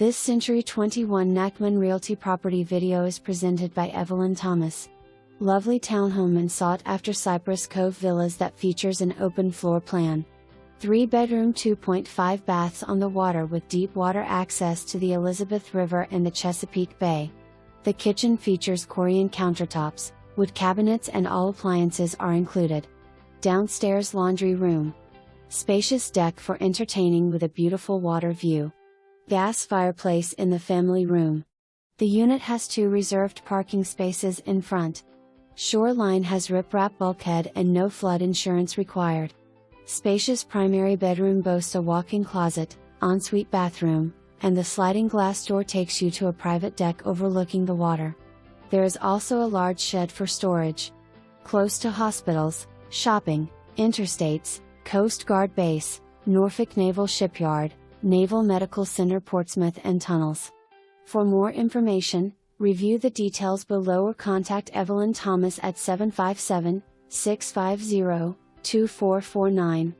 This Century 21 Nachman Realty property video is presented by Evelyn Thomas. Lovely townhome and sought-after Cypress Cove Villas that features an open floor plan. 3-bedroom 2.5 baths on the water with deep water access to the Elizabeth River and the Chesapeake Bay. The kitchen features Corian countertops, wood cabinets and all appliances are included. Downstairs laundry room. Spacious deck for entertaining with a beautiful water view. Gas fireplace in the family room. The unit has 2 reserved parking spaces in front. Shoreline has riprap bulkhead and no flood insurance required. Spacious primary bedroom boasts a walk-in closet, ensuite bathroom, and the sliding glass door takes you to a private deck overlooking the water. There is also a large shed for storage. Close to hospitals, shopping, interstates, Coast Guard base, Norfolk Naval Shipyard, Naval Medical Center Portsmouth and tunnels. For more information, review the details below or contact Evelyn Thomas at 757-650-2449.